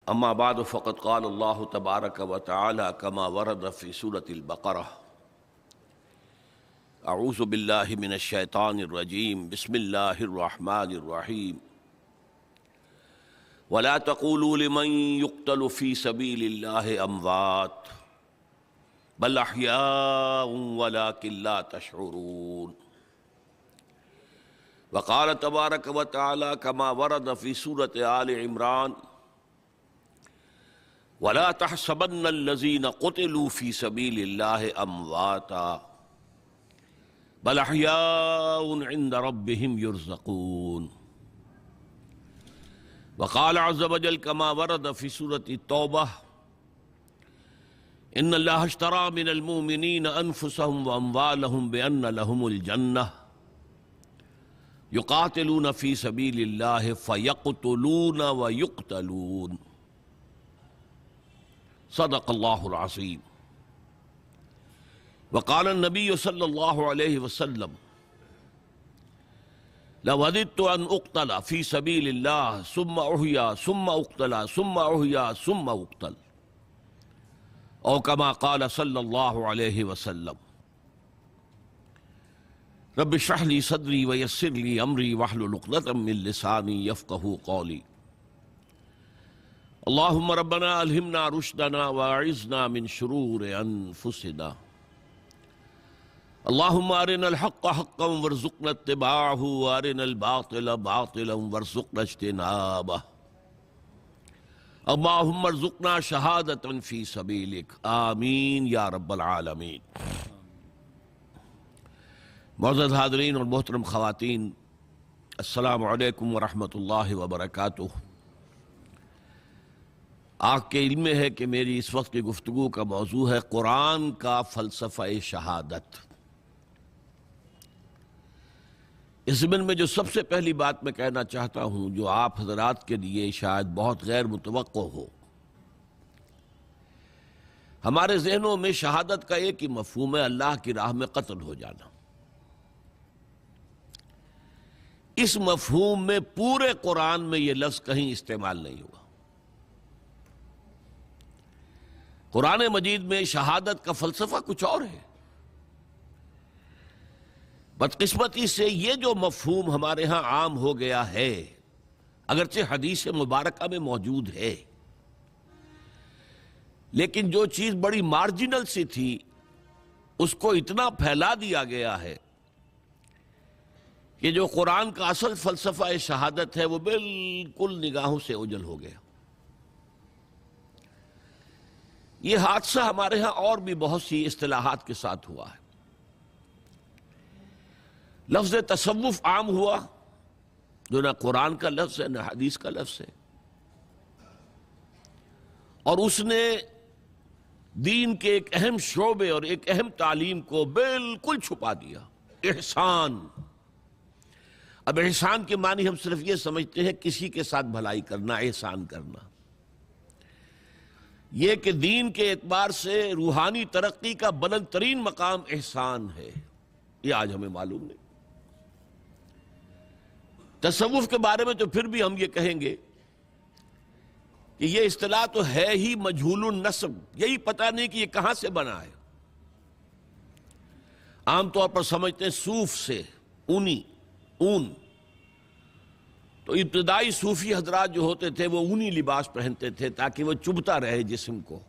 اما بعد فقد قال اللہ تبارک و تعالی کما ورد فی سورۃ البقرہ اعوذ باللہ من الشیطان الرجیم بسم اللہ الرحمن الرحیم ولا تقولوا لمن يقتل في سبيل الله اموات بل احیاء ولكن لا تشعرون وقال تبارک و تعالی کما ورد فی سورۃ آل عمران وَلَا تَحْسَبَنَّ الَّذِينَ قُتِلُوا فِي سَبِيلِ اللَّهِ أَمْوَاتًا بَلْ أَحْيَاءٌ عِندَ رَبِّهِمْ يُرْزَقُونَ وقال عز وجل كما ورد في سورة التوبة إن الله اشترى من المؤمنين أنفسهم وأموالهم بأن لهم الجنة يقاتلون في سبيل الله فيقتلون ويقتلون صدق اللہ العظیم وقال النبی صلی اللہ علیہ وسلم لوددت ان اقتل فی سبیل اللہ ثم احیا ثم اقتل ثم احیا ثم اقتل او کما قال صلی اللہ علیہ وسلم رب اشرح لی صدری ویسر لی امری واحلل عقدۃ من لسانی یفقہوا قولی اللہم ربنا الہمنا رشدنا واعذنا من شرور انفسنا اللہم ارنا الحق حقا وارزقنا اتباعہ وارنا الباطل باطلا وارزقنا اجتنابہ اللہم ارزقنا شہادتا فی سبیلک آمین یا رب العالمین۔ معزز حاضرین اور محترم خواتین، السلام علیکم ورحمۃ اللہ وبرکاتہ۔ آپ کے علم میں ہے کہ میری اس وقت کی گفتگو کا موضوع ہے قرآن کا فلسفہ شہادت۔ اس ضمن میں جو سب سے پہلی بات میں کہنا چاہتا ہوں، جو آپ حضرات کے لیے شاید بہت غیر متوقع ہو، ہمارے ذہنوں میں شہادت کا ایک ہی مفہوم ہے، اللہ کی راہ میں قتل ہو جانا۔ اس مفہوم میں پورے قرآن میں یہ لفظ کہیں استعمال نہیں ہوا۔ قرآن مجید میں شہادت کا فلسفہ کچھ اور ہے۔ بدقسمتی سے یہ جو مفہوم ہمارے ہاں عام ہو گیا ہے، اگرچہ حدیث مبارکہ میں موجود ہے، لیکن جو چیز بڑی مارجنل سی تھی اس کو اتنا پھیلا دیا گیا ہے کہ جو قرآن کا اصل فلسفہ شہادت ہے وہ بالکل نگاہوں سے اوجھل ہو گیا۔ یہ حادثہ ہمارے ہاں اور بھی بہت سی اصطلاحات کے ساتھ ہوا ہے۔ لفظ تصوف عام ہوا، جو نہ قرآن کا لفظ ہے نہ حدیث کا لفظ ہے، اور اس نے دین کے ایک اہم شعبے اور ایک اہم تعلیم کو بالکل چھپا دیا۔ احسان۔ اب احسان کے معنی ہم صرف یہ سمجھتے ہیں کسی کے ساتھ بھلائی کرنا، احسان کرنا۔ یہ کہ دین کے اعتبار سے روحانی ترقی کا بلند ترین مقام احسان ہے، یہ آج ہمیں معلوم نہیں۔ تصوف کے بارے میں تو پھر بھی ہم یہ کہیں گے کہ یہ اصطلاح تو ہے ہی مجہول النسب، یہی پتہ نہیں کہ یہ کہاں سے بنا ہے۔ عام طور پر سمجھتے ہیں صوف سے، اون۔ تو ابتدائی صوفی حضرات جو ہوتے تھے وہ اونی لباس پہنتے تھے تاکہ وہ چبھتا رہے جسم کو،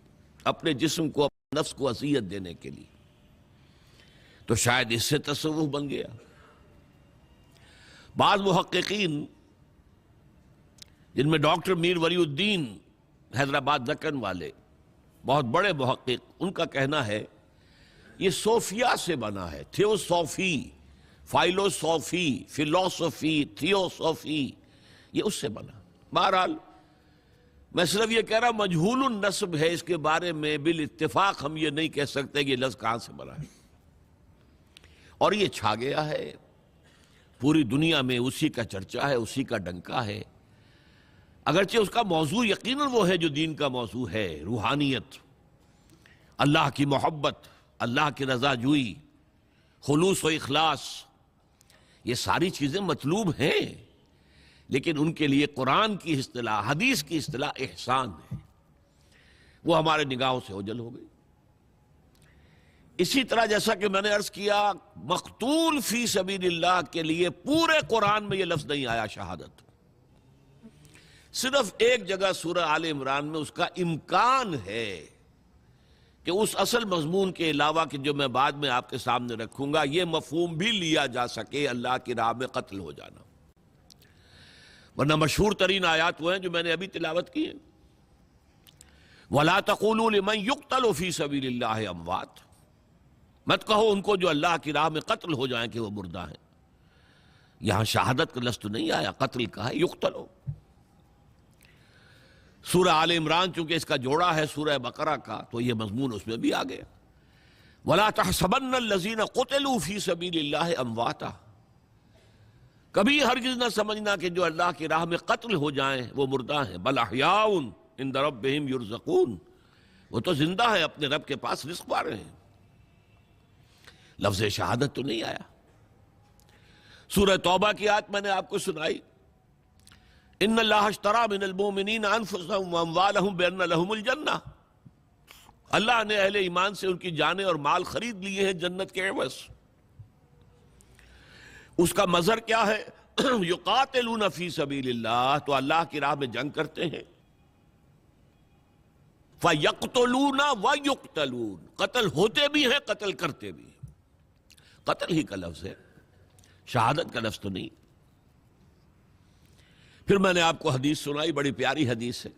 اپنے جسم کو، اپنے نفس کو اذیت دینے کے لیے۔ تو شاید اس سے تصوف بن گیا۔ بعض محققین، جن میں ڈاکٹر میر ولی الدین حیدرآباد دکن والے بہت بڑے محقق، ان کا کہنا ہے یہ صوفیہ سے بنا ہے، تھیوسوفی، فائلوسوفی، فلسفی، تھیوسوفی، یہ اس سے بنا۔ بہرحال میں صرف یہ کہہ رہا ہوں مجہول النسب ہے، اس کے بارے میں بالاتفاق ہم یہ نہیں کہہ سکتے کہ یہ لفظ کہاں سے بنا ہے، اور یہ چھا گیا ہے پوری دنیا میں، اسی کا چرچا ہے، اسی کا ڈنکا ہے۔ اگرچہ اس کا موضوع یقیناً وہ ہے جو دین کا موضوع ہے، روحانیت، اللہ کی محبت، اللہ کی رضا جوئی، خلوص و اخلاص، یہ ساری چیزیں مطلوب ہیں، لیکن ان کے لیے قرآن کی اصطلاح، حدیث کی اصطلاح احسان ہے، وہ ہمارے نگاہوں سے اوجھل ہو گئی۔ اسی طرح جیسا کہ میں نے عرض کیا، مقتول فی سبیل اللہ کے لیے پورے قرآن میں یہ لفظ نہیں آیا شہادت، صرف ایک جگہ سورہ آل عمران میں اس کا امکان ہے کہ اس اصل مضمون کے علاوہ کہ جو میں بعد میں آپ کے سامنے رکھوں گا، یہ مفہوم بھی لیا جا سکے اللہ کی راہ میں قتل ہو جانا۔ ورنہ مشہور ترین آیات وہ ہیں جو میں نے ابھی تلاوت کی ہیں، وَلَا تَقُولُوا لِمَنْ يُقْتَلُ فِي سَبِيلِ اللَّهِ أَمْوَاتٌ، مت کہو ان کو جو اللہ کی راہ میں قتل ہو جائیں کہ وہ مردہ ہیں۔ یہاں شہادت کا لفظ تو نہیں آیا، قتل کا ہے، یقتلو۔ سورہ آل عمران چونکہ اس کا جوڑا ہے سورہ بقرہ کا، تو یہ مضمون اس میں بھی آ گیا۔ وَلَا تَحْسَبَنَّ الَّذِينَ قُتِلُوا فِي سَبِيلِ اللَّهِ أَمْوَاتًا، کبھی ہرگز نہ سمجھنا کہ جو اللہ کی راہ میں قتل ہو جائیں وہ مردہ ہیں، بل احیاء عند ربہم یرزقون، وہ تو زندہ ہے، اپنے رب کے پاس رزق پا رہے ہیں۔ لفظ شہادت تو نہیں آیا۔ سورہ توبہ کی آیت میں نے آپ کو سنائی، ان اللہ اشتری من المؤمنین انفسهم واموالهم بان لهم الجنہ، اللہ نے اہل ایمان سے ان کی جانیں اور مال خرید لیے ہیں جنت کے عوض۔ اس کا مظہر کیا ہے؟ یقاتلون فی سبیل اللہ، تو اللہ کی راہ میں جنگ کرتے ہیں، فیقتلون ویقتلون، قتل ہوتے بھی ہیں قتل کرتے بھی ہیں۔ قتل ہی کا لفظ ہے، شہادت کا لفظ تو نہیں۔ پھر میں نے آپ کو حدیث سنائی، بڑی پیاری حدیث ہے۔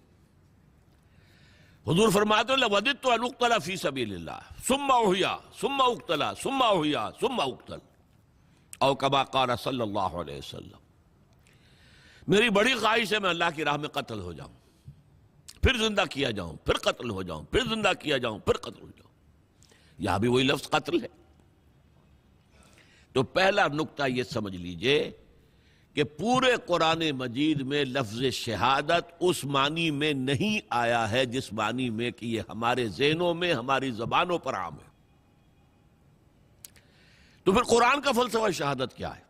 حضور فرماتے ہیں لَوَدِدْتُ أَنْ أُقْتَلَ فِي سَبِيلِ اللَّهِ ثُمَّ أُحْيَا ثُمَّ أُقْتَلَ ثُمَّ أُحْيَا ثُمَّ أُقْتَلَ او کما قال صلی اللہ علیہ وسلم، میری بڑی خواہش ہے میں اللہ کی راہ میں قتل ہو جاؤں، پھر زندہ کیا جاؤں، پھر قتل ہو جاؤں، پھر زندہ کیا جاؤں، پھر قتل ہو جاؤں۔ یہاں بھی وہی لفظ قتل ہے۔ تو پہلا نقطہ یہ سمجھ لیجئے کہ پورے قرآن مجید میں لفظ شہادت اس معنی میں نہیں آیا ہے جس معنی میں کہ یہ ہمارے ذہنوں میں، ہماری زبانوں پر عام ہے۔ تو پھر قرآن کا فلسفہ شہادت کیا ہے؟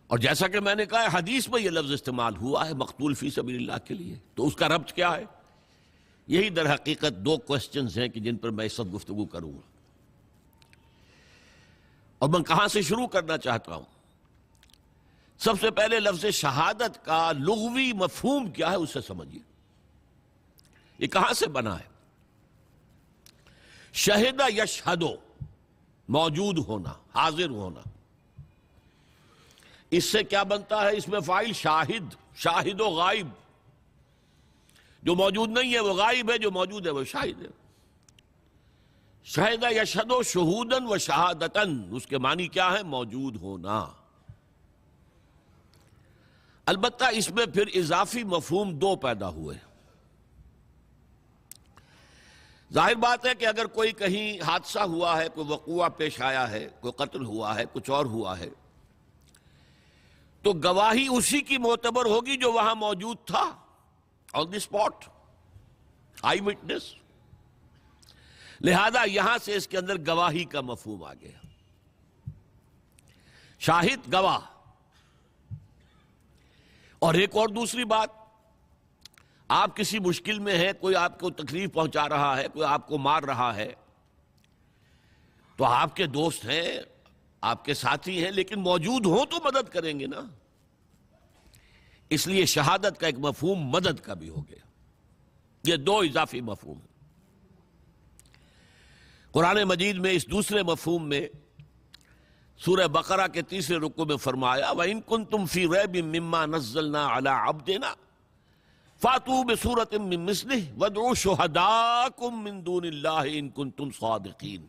اور جیسا کہ میں نے کہا حدیث میں یہ لفظ استعمال ہوا ہے مقتول فی سبیل اللہ کے لیے، تو اس کا ربط کیا ہے؟ یہی در حقیقت دو کوسچنز ہیں کہ جن پر میں اس وقت گفتگو کروں گا، اور میں کہاں سے شروع کرنا چاہتا ہوں۔ سب سے پہلے لفظ شہادت کا لغوی مفہوم کیا ہے اسے سمجھیے، یہ کہاں سے بنا ہے؟ شہد یشہد، موجود ہونا، حاضر ہونا۔ اس سے کیا بنتا ہے؟ اس میں فاعل شاہد، شاہد و غائب، جو موجود نہیں ہے وہ غائب ہے، جو موجود ہے وہ شاہد ہے۔ شہد یشہد شہودن و شہادتن، اس کے معنی کیا ہے؟ موجود ہونا۔ البتہ اس میں پھر اضافی مفہوم دو پیدا ہوئے۔ ظاہر بات ہے کہ اگر کوئی کہیں حادثہ ہوا ہے، کوئی وقوعہ پیش آیا ہے، کوئی قتل ہوا ہے، کچھ اور ہوا ہے، تو گواہی اسی کی معتبر ہوگی جو وہاں موجود تھا، آن دی اسپاٹ، آئی وٹنس۔ لہذا یہاں سے اس کے اندر گواہی کا مفہوم آ گیا، شاہد گواہ۔ اور ایک اور دوسری بات، آپ کسی مشکل میں ہیں، کوئی آپ کو تکلیف پہنچا رہا ہے، کوئی آپ کو مار رہا ہے، تو آپ کے دوست ہیں، آپ کے ساتھی ہیں، لیکن موجود ہوں تو مدد کریں گے نا۔ اس لیے شہادت کا ایک مفہوم مدد کا بھی ہو گیا۔ یہ دو اضافی مفہوم ہیں۔ قرآن مجید میں اس دوسرے مفہوم میں سورہ بقرہ کے تیسرے رکوع میں فرمایا وَإِن كُنتُمْ فِي رَيْبٍ مِّمَّا نَزَّلْنَا عَلَىٰ عَبْدِنَا فَأْتُوا بِسُورَةٍ مِّن مِّثْلِهِ وَادْعُوا شُهَدَاءَكُم مِّن دُونِ اللَّهِ إِن كُنتُمْ صَادِقِينَ۔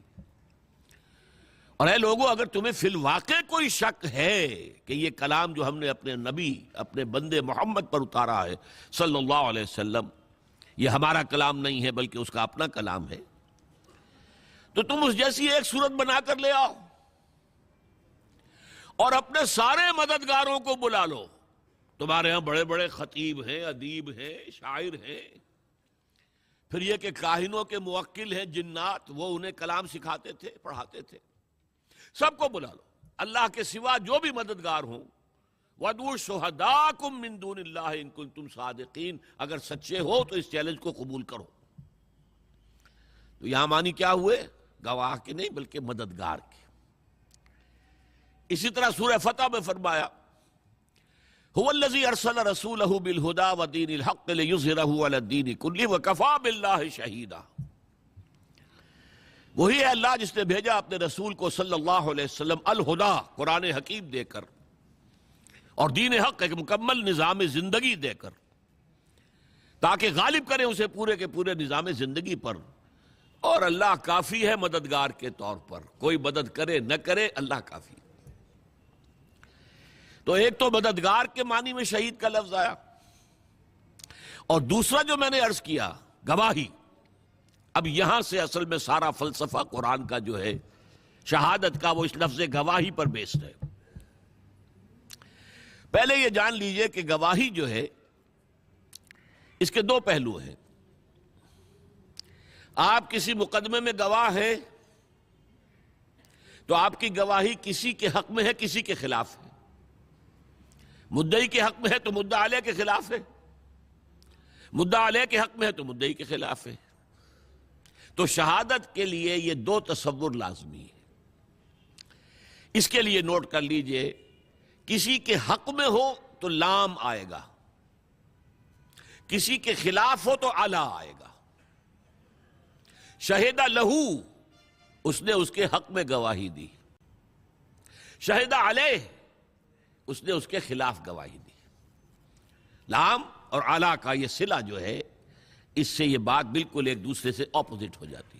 اور اے لوگو، اگر تمہیں فی الواقع کوئی شک ہے کہ یہ کلام جو ہم نے اپنے نبی، اپنے بندے محمد پر اتارا ہے صلی اللہ علیہ وسلم، یہ ہمارا کلام نہیں ہے بلکہ اس کا اپنا کلام ہے، تو تم اس جیسی ایک صورت بنا کر لے آؤ اور اپنے سارے مددگاروں کو بلا لو۔ تمہارے ہاں بڑے بڑے خطیب ہیں، ادیب ہیں، شاعر ہیں، پھر یہ کہ کاہنوں کے موکل ہیں، جنات، وہ انہیں کلام سکھاتے تھے، پڑھاتے تھے، سب کو بلا لو۔ اللہ کے سوا جو بھی مددگار ہوں وَادْعُوا شُهَدَاءَكُم مِّن دُونِ اللَّهِ إِن كُنتُمْ صَادِقِينَ، اگر سچے ہو تو اس چیلنج کو قبول کرو۔ تو یہاں معنی کیا ہوئے؟ گواہ کے نہیں بلکہ مددگار کے۔ اسی طرح سورہ فتح میں فرمایا هُوَ الَّذِي أَرْسَلَ رَسُولَهُ بِالْهُدَى وَدِينِ الْحَقِّ لِيُظْهِرَهُ عَلَى الدِّينِ كُلِّهِ وَكَفَىٰ بِاللَّهِ شَهِيدًا۔ وہی ہے اللہ جس نے بھیجا اپنے رسول کو صلی اللہ علیہ وسلم الہدا، قرآن حکیم دے کر، اور دین حق ایک مکمل نظام زندگی دے کر، تاکہ غالب کریں اسے پورے کے پورے نظام زندگی پر۔ اور اللہ کافی ہے مددگار کے طور پر، کوئی مدد کرے نہ کرے اللہ کافی۔ تو ایک تو مددگار کے معنی میں شہید کا لفظ آیا، اور دوسرا جو میں نے عرض کیا گواہی۔ اب یہاں سے اصل میں سارا فلسفہ قرآن کا جو ہے شہادت کا، وہ اس لفظ گواہی پر بیسڈ ہے۔ پہلے یہ جان لیجئے کہ گواہی جو ہے اس کے دو پہلو ہیں۔ آپ کسی مقدمے میں گواہ ہیں تو آپ کی گواہی کسی کے حق میں ہے، کسی کے خلاف ہے۔ مدعی کے حق میں ہے تو مدعا علیہ کے خلاف ہے، مدعا علیہ کے حق میں ہے تو مدعی کے خلاف ہے۔ تو شہادت کے لیے یہ دو تصور لازمی ہے۔ اس کے لیے نوٹ کر لیجئے، کسی کے حق میں ہو تو لام آئے گا، کسی کے خلاف ہو تو علا آئے گا۔ شہد لہو، اس نے اس کے حق میں گواہی دی، شہد علیہ، اس نے اس کے خلاف گواہی دی۔ لام اور علا کا یہ صلہ جو ہے، اس سے یہ بات بالکل ایک دوسرے سے اپوزٹ ہو جاتی۔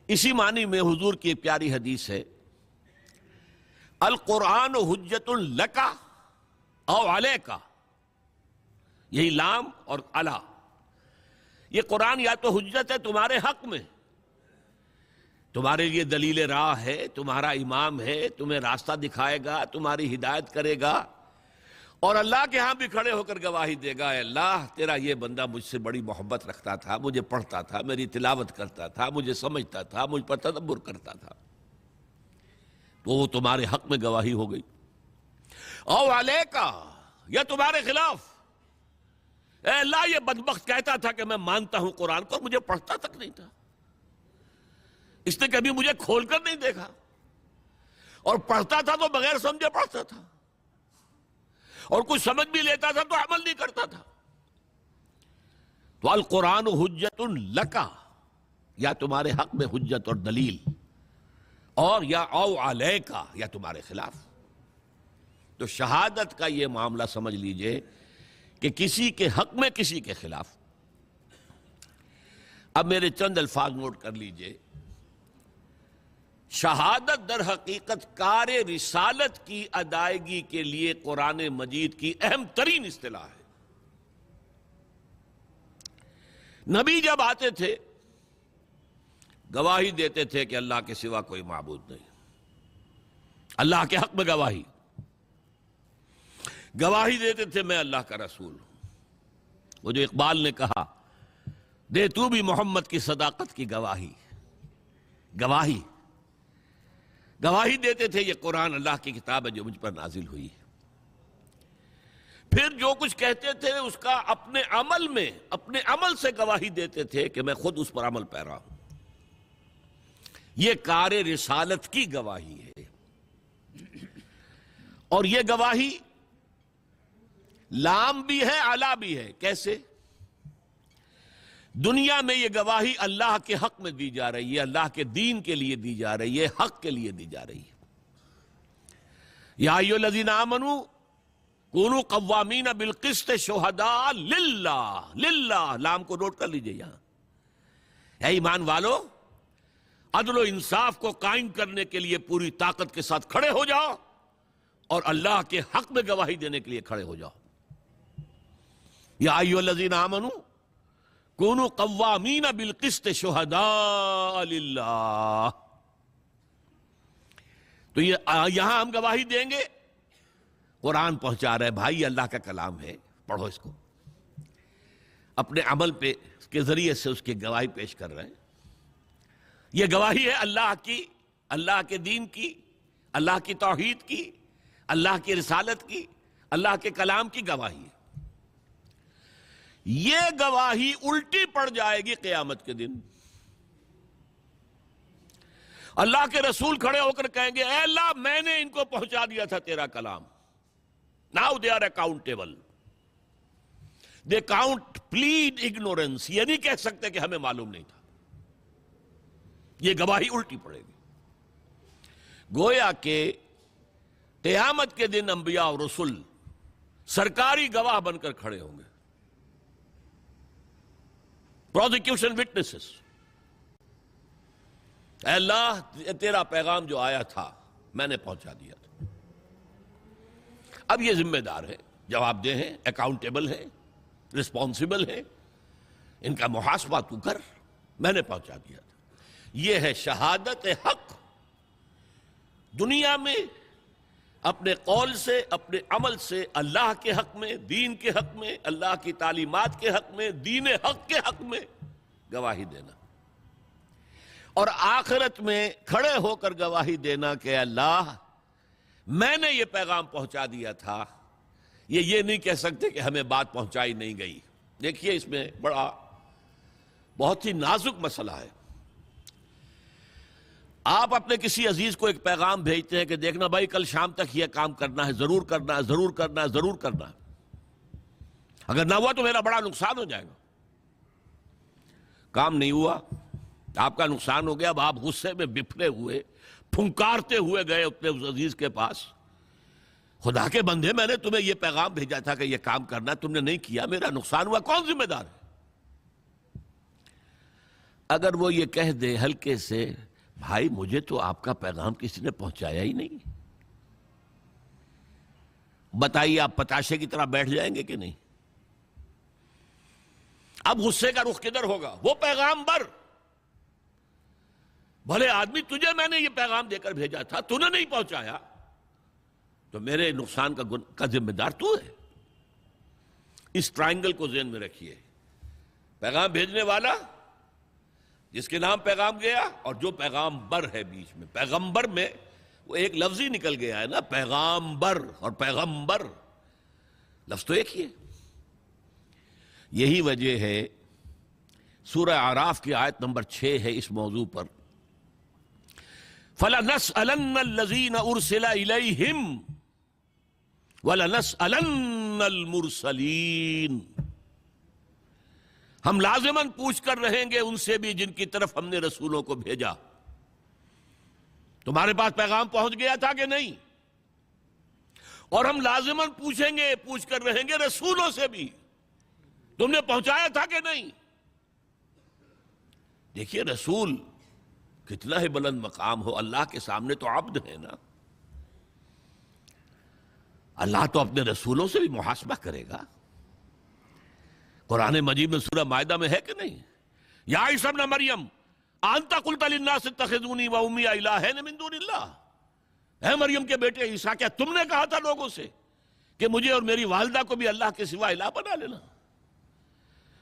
اسی معنی میں حضور کی ایک پیاری حدیث ہے، القرآن حجت لک او علیک، یہی لام اور علا، یہ قرآن یا تو حجت ہے تمہارے حق میں، تمہارے لیے دلیل راہ ہے، تمہارا امام ہے، تمہیں راستہ دکھائے گا، تمہاری ہدایت کرے گا، اور اللہ کے ہاں بھی کھڑے ہو کر گواہی دے گا، اے اللہ تیرا یہ بندہ مجھ سے بڑی محبت رکھتا تھا، مجھے پڑھتا تھا، میری تلاوت کرتا تھا، مجھے سمجھتا تھا، مجھ پر تدبر کرتا تھا، تو وہ تمہارے حق میں گواہی ہو گئی۔ او علیکا، یا تمہارے خلاف، اے اللہ یہ بدبخت کہتا تھا کہ میں مانتا ہوں قرآن کو، مجھے پڑھتا تک نہیں تھا، اس نے کبھی مجھے کھول کر نہیں دیکھا، اور پڑھتا تھا تو بغیر سمجھے پڑھتا تھا، اور کچھ سمجھ بھی لیتا تھا تو عمل نہیں کرتا تھا۔ تو القرآن حجت لک، یا تمہارے حق میں حجت اور دلیل، اور یا او علیک، یا تمہارے خلاف۔ تو شہادت کا یہ معاملہ سمجھ لیجئے کہ کسی کے حق میں کسی کے خلاف۔ اب میرے چند الفاظ نوٹ کر لیجئے۔ شہادت در حقیقت کار رسالت کی ادائیگی کے لیے قرآن مجید کی اہم ترین اصطلاح ہے۔ نبی جب آتے تھے گواہی دیتے تھے کہ اللہ کے سوا کوئی معبود نہیں، اللہ کے حق میں گواہی دیتے تھے میں اللہ کا رسول ہوں۔ وہ جو اقبال نے کہا، دے تو بھی محمد کی صداقت کی گواہی، گواہی دیتے تھے یہ قرآن اللہ کی کتاب ہے جو مجھ پر نازل ہوئی ہے۔ پھر جو کچھ کہتے تھے اس کا اپنے عمل سے گواہی دیتے تھے کہ میں خود اس پر عمل پیرا ہوں۔ یہ کار رسالت کی گواہی ہے، اور یہ گواہی لام بھی ہے علا بھی ہے۔ کیسے؟ دنیا میں یہ گواہی اللہ کے حق میں دی جا رہی ہے، اللہ کے دین کے لیے دی جا رہی ہے، حق کے لیے دی جا رہی ہے۔ یا ایھا الذین آمنوا کونوا قوامین بالقسط شہداء للہ، لام کو نوٹ کر لیجئے یہاں۔ اے ایمان والو، عدل و انصاف کو قائم کرنے کے لیے پوری طاقت کے ساتھ کھڑے ہو جاؤ، اور اللہ کے حق میں گواہی دینے کے لیے کھڑے ہو جاؤ۔ یا ایھا الذین آمنوا کونوا قوامین بالقسط شہداء للہ۔ تو یہاں ہم گواہی دیں گے، قرآن پہنچا رہے بھائی اللہ کا کلام ہے، پڑھو اس کو، اپنے عمل پہ کے ذریعے سے اس کی گواہی پیش کر رہے ہیں۔ یہ گواہی ہے اللہ کی، اللہ کے دین کی، اللہ کی توحید کی، اللہ کی رسالت کی، اللہ کے کلام کی گواہی ہے۔ یہ گواہی الٹی پڑ جائے گی قیامت کے دن۔ اللہ کے رسول کھڑے ہو کر کہیں گے اے اللہ میں نے ان کو پہنچا دیا تھا تیرا کلام۔ Now they are accountable. They can't plead ignorance. یہ نہیں کہہ سکتے کہ ہمیں معلوم نہیں تھا۔ یہ گواہی الٹی پڑے گی۔ گویا کہ قیامت کے دن انبیاء اور رسول سرکاری گواہ بن کر کھڑے ہوں گے، پروزیکیوشن وٹنسز۔ اے اللہ تیرا پیغام جو آیا تھا میں نے پہنچا دیا تھا۔ اب یہ ذمہ دار ہے، جواب دہ ہیں، اکاؤنٹیبل ہیں، رسپانسبل ہیں، ان کا محاسبہ تو کر، میں نے پہنچا دیا تھا۔ یہ ہے شہادت حق، دنیا میں اپنے قول سے اپنے عمل سے اللہ کے حق میں، دین کے حق میں، اللہ کی تعلیمات کے حق میں، دین حق کے حق میں گواہی دینا، اور آخرت میں کھڑے ہو کر گواہی دینا کہ اللہ میں نے یہ پیغام پہنچا دیا تھا۔ یہ نہیں کہہ سکتے کہ ہمیں بات پہنچائی نہیں گئی۔ دیکھیے اس میں بہت ہی نازک مسئلہ ہے۔ آپ اپنے کسی عزیز کو ایک پیغام بھیجتے ہیں کہ دیکھنا بھائی کل شام تک یہ کام کرنا ہے، ضرور کرنا ہے، ضرور کرنا ہے، ضرور کرنا ہے، اگر نہ ہوا تو میرا بڑا نقصان ہو جائے گا۔ کام نہیں ہوا، آپ کا نقصان ہو گیا، اب آپ غصے میں بفرے ہوئے پھنکارتے ہوئے گئے اپنے اس عزیز کے پاس، خدا کے بندے میں نے تمہیں یہ پیغام بھیجا تھا کہ یہ کام کرنا، تم نے نہیں کیا، میرا نقصان ہوا، کون ذمہ دار ہے؟ اگر وہ یہ کہہ دے ہلکے سے بھائی مجھے تو آپ کا پیغام کسی نے پہنچایا ہی نہیں، بتائیے آپ پتاشے کی طرح بیٹھ جائیں گے کہ نہیں؟ اب غصے کا رخ کدھر ہوگا؟ وہ پیغام بر بھلے آدمی تجھے میں نے یہ پیغام دے کر بھیجا تھا، تو نے نہیں پہنچایا، تو میرے نقصان کا ذمہ دار تو ہے۔ اس ٹرائنگل کو ذہن میں رکھیے، پیغام بھیجنے والا جس کے نام پیغام گیا، اور جو پیغام بر ہے بیچ میں، پیغمبر میں وہ ایک لفظ ہی نکل گیا ہے نا، پیغام بر اور پیغمبر لفظ تو ایک ہی ہے۔ یہی وجہ ہے سورہ اعراف کی آیت نمبر 6 ہے اس موضوع پر، فَلَنَسْأَلَنَّ الَّذِينَ أُرْسِلَ إِلَيْهِمْ وَلَنَسْأَلَنَّ الْمُرْسَلِينَ۔ ہم لازماً پوچھ کر رہیں گے ان سے بھی جن کی طرف ہم نے رسولوں کو بھیجا، تمہارے پاس پیغام پہنچ گیا تھا کہ نہیں؟ اور ہم لازماً پوچھ کر رہیں گے رسولوں سے بھی، تم نے پہنچایا تھا کہ نہیں؟ دیکھیے رسول کتنا ہی بلند مقام ہو، اللہ کے سامنے تو عبد ہے نا، اللہ تو اپنے رسولوں سے بھی محاسبہ کرے گا۔ قرآن مجید میں سورہ مائدہ میں ہے کہ نہیں؟ یا عیسی ابن مریم انت قلت للناس اتخذونی وامي الہین من دون اللہ، اے مریم کے بیٹے عیسیٰ کیا تم نے کہا تھا لوگوں سے کہ مجھے اور میری والدہ کو بھی اللہ کے سوا الہ بنا لینا؟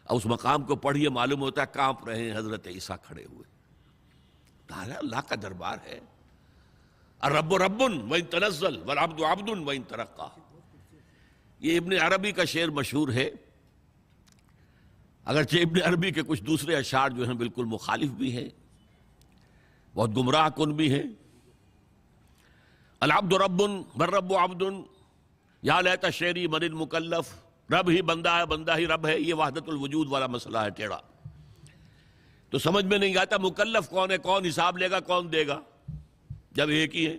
اور اس مقام کو پڑھیے، معلوم ہوتا ہے کانپ رہے ہیں حضرت عیسیٰ کھڑے ہوئے۔ اللہ کا دربار ہے، الرب رب وان تنزل والعبد عبد وان ترقى۔ یہ ابن عربی کا شعر مشہور ہے، اگرچہ ابن عربی کے کچھ دوسرے اشعار جو ہیں بالکل مخالف بھی ہیں، بہت گمراہ کن بھی ہیں۔ العبد رب والرب عبد یا لیت شعری من المکلف، رب ہی بندہ ہے، بندہ ہی رب ہے، یہ وحدت الوجود والا مسئلہ ہے ٹیڑھا، تو سمجھ میں نہیں آتا مکلف کون ہے، کون حساب لے گا، کون دے گا جب ایک ہی ہے۔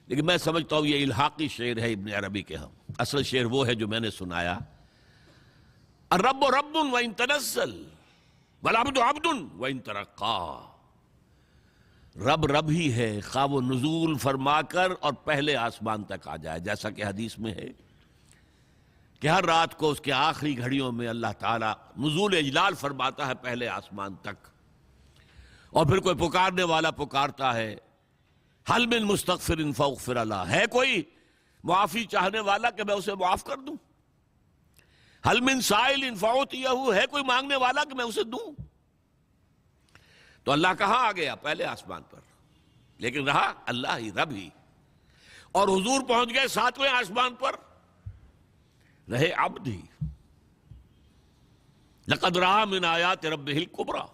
لیکن میں سمجھتا ہوں یہ الحاقی شعر ہے ابن عربی کے ہم، اصل شعر وہ ہے جو میں نے سنایا، الرب رب وان تنزل والعبد عبد وان ترقى۔ رب رب ہی ہے خواہ وہ نزول فرما کر اور پہلے آسمان تک آ جائے، جیسا کہ حدیث میں ہے کہ ہر رات کو اس کے آخری گھڑیوں میں اللہ تعالیٰ نزول اجلال فرماتا ہے پہلے آسمان تک، اور پھر کوئی پکارنے والا پکارتا ہے حل من مستغفر فاغفر له، ہے کوئی معافی چاہنے والا کہ میں اسے معاف کر دوں؟ حل من سائل فاعطیہ، ہے کوئی مانگنے والا کہ میں اسے دوں؟ تو اللہ کہاں آ گیا؟ پہلے آسمان پر، لیکن رہا اللہ ہی رب ہی، اور حضور پہنچ گئے 7ویں آسمان پر، رہے عبد ہی۔ لقد رأى من آیات ربہ الکبریٰ،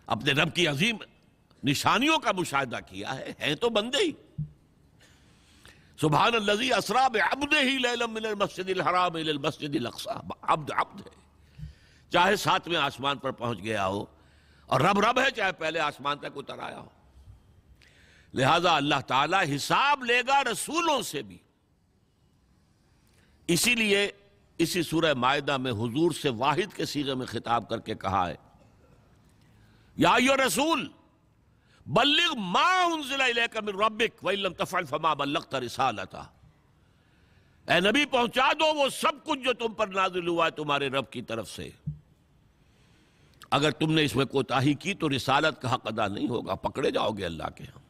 اپنے رب کی عظیم نشانیوں کا مشاہدہ کیا ہے، ہیں تو بندے ہی۔ سبحان الذی اسریٰ بعبدہ لیلا من المسجد الحرام الی المسجد الاقصیٰ، عبد عبد ہے، چاہے 7ویں آسمان پر پہنچ گیا ہو، اور رب رب ہے چاہے پہلے آسمان تک اتر آیا ہو۔ لہذا اللہ تعالی حساب لے گا رسولوں سے بھی۔ اسی لیے اسی سورہ مائدہ میں حضور سے واحد کے صیغے میں خطاب کر کے کہا ہے، یا ایھا الرسول بلغ ما انزل الیک من ربک وان لم تفعل فما بلغت رسالتہ، اے نبی پہنچا دو وہ سب کچھ جو تم پر نازل ہوا ہے تمہارے رب کی طرف سے، اگر تم نے اس میں کوتاہی کی تو رسالت کا حق ادا نہیں ہوگا، پکڑے جاؤ گے اللہ کے ہاں۔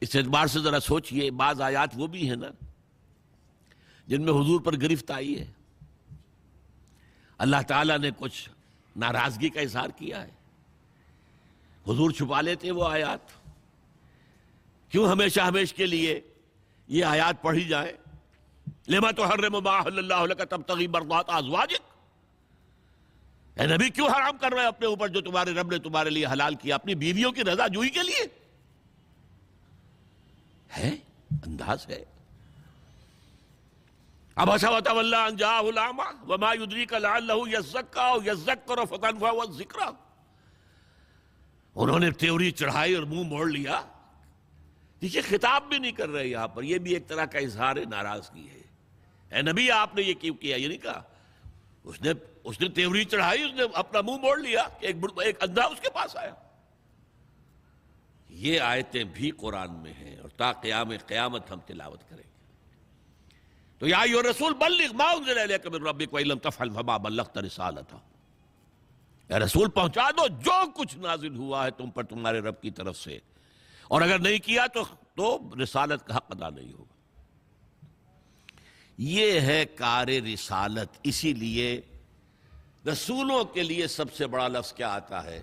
اس اعتبار سے ذرا سوچئے، بعض آیات وہ بھی ہیں نا جن میں حضور پر گرفت آئی ہے، اللہ تعالیٰ نے کچھ ناراضگی کا اظہار کیا ہے، حضور چھپا لیتے وہ آیات، کیوں ہمیشہ ہمیش کے لیے یہ آیات پڑھی جائیں؟ لما تحرم ما احل اللہ لک تبتغی مرضات ازواجک، اے نبی کیوں حرام کر رہے اپنے اوپر جو تمہارے رب نے تمہارے لیے حلال کیا، اپنی بیویوں کی رضا جوئی کے لیے؟ ہے انداز ہے۔ عبس وتولی ان جاءہ الاعمی وما یدریک لعلہ یزکی او یذکر فتنفعہ الذکریٰ، انہوں نے تیوری چڑھائی اور منہ موڑ لیا۔ دیکھیے خطاب بھی نہیں کر رہے یہاں پر، یہ بھی ایک طرح کا اظہار ناراضگی ہے۔ اے نبی آپ نے یہ کیوں کیا؟ یہ نہیں کہا، اس نے تیوری چڑھائی، اس نے اپنا منہ موڑ لیا کہ ایک اندھا اس کے پاس آیا۔ یہ آیتیں بھی قرآن میں ہیں اور تا قیام قیامت ہم تلاوت کریں گے۔ تو یا ایھا الرسول بلغ ما انزل الیک من ربک وان لم تفعل فما بلغت رسالتہ، اے رسول پہنچا دو جو کچھ نازل ہوا ہے تم پر تمہارے رب کی طرف سے، اور اگر نہیں کیا تو رسالت کا حق ادا نہیں ہوگا۔ یہ ہے کار رسالت۔ اسی لیے رسولوں کے لیے سب سے بڑا لفظ کیا آتا ہے؟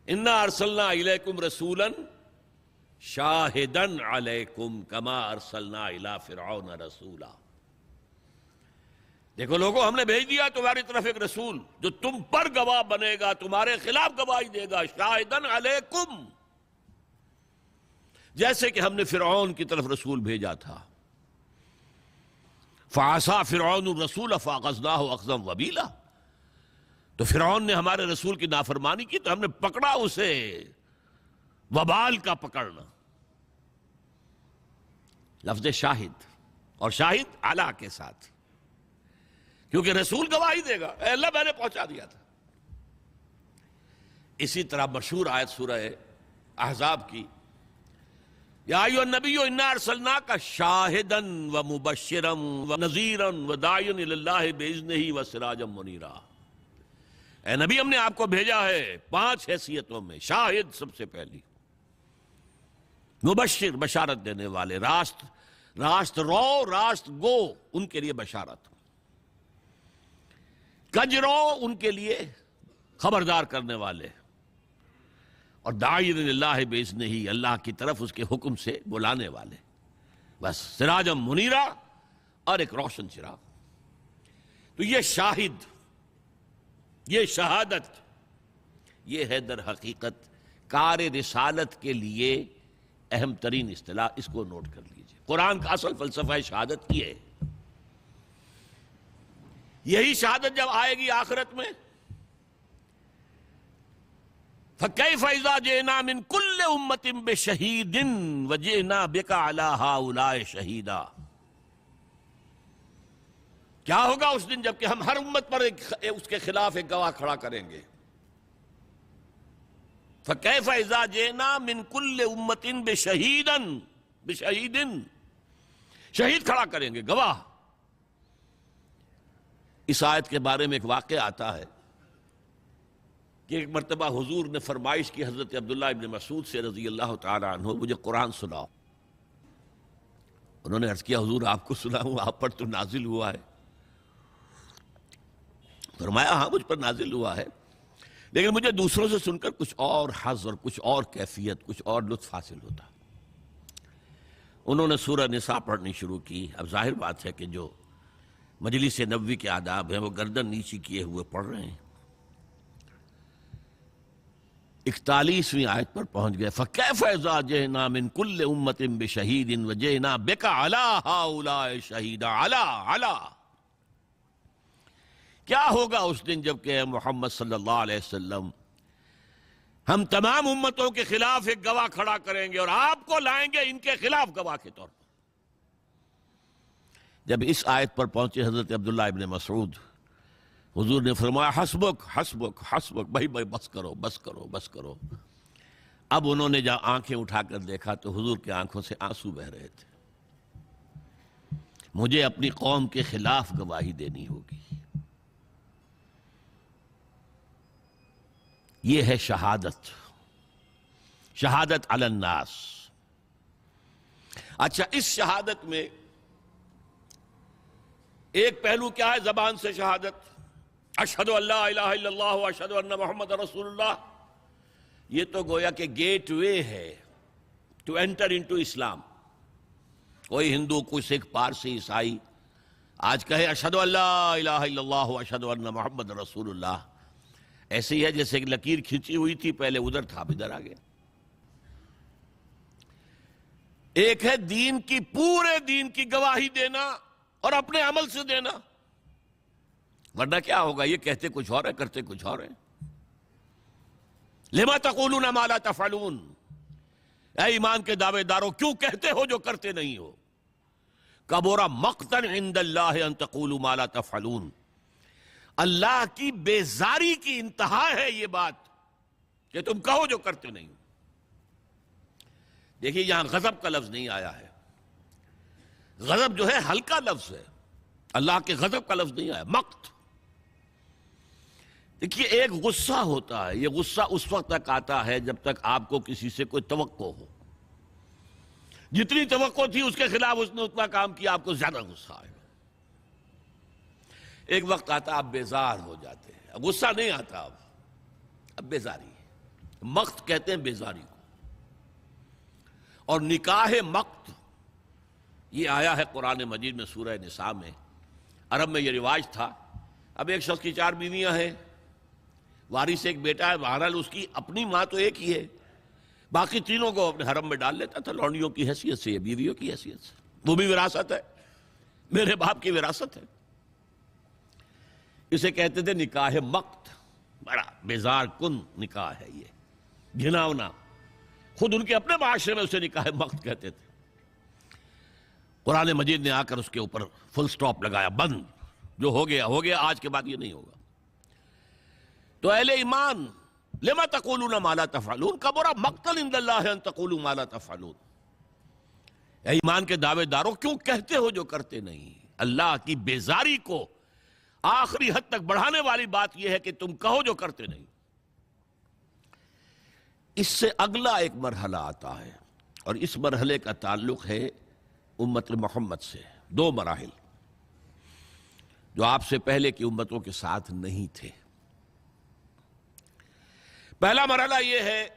انا ارسلنا الیکم رسولا شاہدا علیکم کما ارسلنا الی فرعون رسولا۔ دیکھو لوگوں، ہم نے بھیج دیا تمہاری طرف ایک رسول جو تم پر گواہ بنے گا، تمہارے خلاف گواہی دے گا، شاہدا علیکم، جیسے کہ ہم نے فرعون کی طرف رسول بھیجا تھا۔ فعصى فرعون الرسول فاخذناه اخذا وبیلا، تو فرعون نے ہمارے رسول کی نافرمانی کی تو ہم نے پکڑا اسے وبال کا پکڑنا۔ لفظ شاہد، اور شاہد اعلیٰ کے ساتھ، کیونکہ رسول گواہی دے گا، اے اللہ میں نے پہنچا دیا تھا۔ اسی طرح مشہور آیت سورہ احزاب کی، یا ایھا النبی انا ارسلناک شاہدا ومبشرا ونذیرا وداعیا الی اللہ باذنہ وسراجا منیرا، اے نبی ہم نے آپ کو بھیجا ہے 5 حیثیتوں میں۔ شاہد سب سے پہلی، مبشر بشارت دینے والے، راست رو راست گو ان کے لیے بشارت، کجرو ان کے لیے خبردار کرنے والے، اور داعی اللہ باذنہ، اللہ کی طرف اس کے حکم سے بلانے والے، بس سراجا منیرا، اور ایک روشن چراغ۔ تو یہ شاہد، یہ شہادت، یہ ہے در حقیقت کار رسالت کے لیے اہم ترین اصطلاح، اس کو نوٹ کر لیجئے۔ قرآن کا اصل فلسفہ شہادت یہ ہے۔ یہی شہادت جب آئے گی آخرت میں، فَكَيْفَ إِذَا جِئْنَا مِن كُلِّ أُمَّةٍ بِشَهِيدٍ وَجِئْنَا بِكَ عَلَىٰ هَٰؤُلَاءِ شَهِيدًا، کیا ہوگا اس دن جب کہ ہم ہر امت پر اس کے خلاف ایک گواہ کھڑا کریں گے۔ فَكَيْفَ إِذَا جِئْنَا مِن كُلِّ أُمَّةٍ بِشَهِيدٍ، شہید کھڑا کریں گے، گواہ۔ اس آیت کے بارے میں ایک واقعہ آتا ہے کہ ایک مرتبہ حضور نے فرمائش کی حضرت عبداللہ ابن مسعود سے رضی اللہ تعالی عنہ، مجھے قرآن سناؤ۔ انہوں نے عرض کیا حضور آپ کو سناؤں، آپ پر تو نازل ہوا ہے۔ فرمایا ہاں مجھ پر نازل ہوا ہے، لیکن مجھے دوسروں سے سن کر کچھ اور حظ اور کچھ اور کیفیت، کچھ اور لطف حاصل ہوتا۔ انہوں نے سورہ نساء پڑھنی شروع کی۔ اب ظاہر بات ہے کہ جو مجلس نبوی کے آداب ہیں وہ گردن نیچی کیے ہوئے پڑھ رہے ہیں۔ 41ویں آیت پر پہنچ گئے۔ فَكَيْفَ إِذَا جِئْنَا مِن كُلِّ أُمَّةٍ بِشَهِيدٍ وَجِئْنَا بِكَ عَلَىٰ هَٰؤُلَاءِ شَهِيدًا عَلَىٰ کیا ہوگا اس دن جب کہ محمد صلی اللہ علیہ وسلم ہم تمام امتوں کے خلاف ایک گواہ کھڑا کریں گے اور آپ کو لائیں گے ان کے خلاف گواہ کے طور پر۔ جب اس آیت پر پہنچے حضرت عبداللہ ابن مسعود، حضور نے فرمایا حسبک حسبک حسبک، بھائی بس کرو بس کرو بس کرو۔ اب انہوں نے جہاں آنکھیں اٹھا کر دیکھا تو حضور کی آنکھوں سے آنسو بہہ رہے تھے۔ مجھے اپنی قوم کے خلاف گواہی دینی ہوگی۔ یہ ہے شہادت، شہادت علی الناس۔ اچھا، اس شہادت میں ایک پہلو کیا ہے؟ زبان سے شہادت، اشہد ان لا الہ الا اللہ و اشہد ان محمد رسول اللہ۔ یہ تو گویا کہ گیٹ وے ہے ٹو انٹر انٹو اسلام۔ کوئی ہندو، کوئی سکھ، پارسی، عیسائی آج کہے اشہد ان لا الہ الا اللہ و اشہد ان محمد رسول اللہ، ایسے ہی ہے جیسے ایک لکیر کھینچی ہوئی تھی، پہلے ادھر تھا اب ادھر آ گیا۔ ایک ہے دین کی، پورے دین کی گواہی دینا اور اپنے عمل سے دینا، ورنہ کیا ہوگا؟ یہ کہتے کچھ اور ہے، کرتے کچھ اور ہے۔ لما تقولون ما لا تفعلون، اے ایمان کے دعوے دارو کیوں کہتے ہو جو کرتے نہیں ہو؟ کبر مقتا عند اللہ ان تقولوا ما لا تفعلون، اللہ کی بیزاری کی انتہا ہے یہ بات کہ تم کہو جو کرتے نہیں ہو۔ دیکھیے یہاں غضب کا لفظ نہیں آیا ہے، غضب جو ہے ہلکا لفظ ہے، اللہ کے غضب کا لفظ نہیں آیا، مقت۔ دیکھیے ایک غصہ ہوتا ہے، یہ غصہ اس وقت تک آتا ہے جب تک آپ کو کسی سے کوئی توقع ہو، جتنی توقع تھی اس کے خلاف اس نے اتنا کام کیا، آپ کو زیادہ غصہ آئے گا۔ ایک وقت آتا آپ بیزار ہو جاتے ہیں، اب غصہ نہیں آتا، اب بیزاری ہے، مقت کہتے ہیں بیزاری کو۔ اور نکاح مقت یہ آیا ہے قرآن مجید میں سورہ نساء میں۔ عرب میں یہ رواج تھا، اب ایک شخص کی 4 بیویاں ہیں، وارث ایک بیٹا ہے، بہرحال اس کی اپنی ماں تو ایک ہی ہے، باقی تینوں کو اپنے حرم میں ڈال لیتا تھا، لونڈیوں کی حیثیت سے یا بیویوں کی حیثیت سے۔ وہ بھی وراثت ہے، میرے باپ کی وراثت ہے۔ اسے کہتے تھے نکاح مقت، بڑا بیزار کن نکاح ہے یہ، گھناؤنا۔ خود ان کے اپنے معاشرے میں اسے نکاح مقت کہتے تھے۔ قرآن مجید نے آ کر اس کے اوپر فل سٹاپ لگایا، بند، جو ہو گیا ہو گیا، آج کے بعد یہ نہیں ہوگا۔ تو اہل ایمان لما تقولون ما لا تفعلون کبر مقتا عند اللہ ان تقولوا ما لا تفعلون، اے ایمان کے دعوے داروں کیوں کہتے ہو جو کرتے نہیں؟ اللہ کی بیزاری کو آخری حد تک بڑھانے والی بات یہ ہے کہ تم کہو جو کرتے نہیں۔ اس سے اگلا ایک مرحلہ آتا ہے، اور اس مرحلے کا تعلق ہے امت محمد سے۔ 2 مراحل جو آپ سے پہلے کی امتوں کے ساتھ نہیں تھے۔ پہلا مرحلہ یہ ہے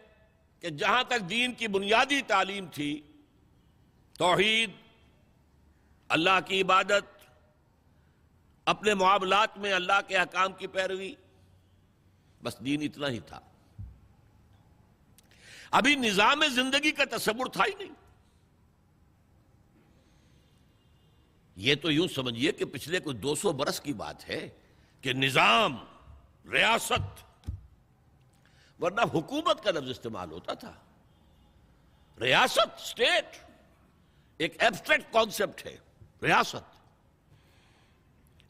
کہ جہاں تک دین کی بنیادی تعلیم تھی، توحید، اللہ کی عبادت، اپنے معاملات میں اللہ کے احکام کی پیروی، بس دین اتنا ہی تھا۔ ابھی نظام زندگی کا تصور تھا ہی نہیں۔ یہ تو یوں سمجھیے کہ پچھلے کوئی 200 برس کی بات ہے کہ نظام، ریاست، ورنہ حکومت کا لفظ استعمال ہوتا تھا۔ ریاست، اسٹیٹ، ایک ایبسٹریکٹ کانسیپٹ ہے ریاست۔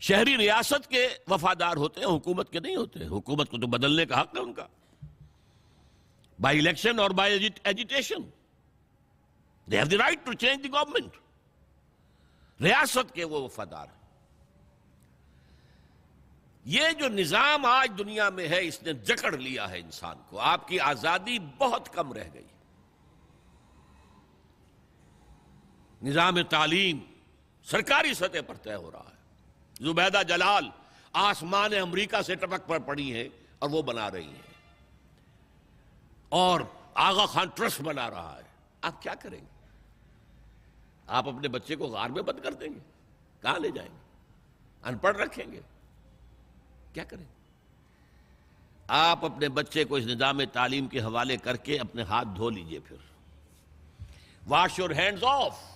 شہری ریاست کے وفادار ہوتے ہیں، حکومت کے نہیں ہوتے۔ حکومت کو تو بدلنے کا حق ہے ان کا، بائی الیکشن اور by agitation, they have the right to change the government۔ ریاست کے وہ وفادار ہیں۔ یہ جو نظام آج دنیا میں ہے اس نے جکڑ لیا ہے انسان کو، آپ کی آزادی بہت کم رہ گئی۔ نظام تعلیم سرکاری سطح پر طے ہو رہا ہے، زبیدہ جلال آسمان امریکہ سے ٹپک پر پڑی ہیں اور وہ بنا رہی ہیں۔ اور آغا خان ٹرسٹ بنا رہا ہے، آپ کیا کریں گے؟ آپ اپنے بچے کو غار میں بند کر دیں گے؟ کہاں لے جائیں گے؟ ان پڑھ رکھیں گے؟ کیا کریں؟ آپ اپنے بچے کو اس نظام تعلیم کے حوالے کر کے اپنے ہاتھ دھو لیجئے، پھر واش یور ہینڈز آف.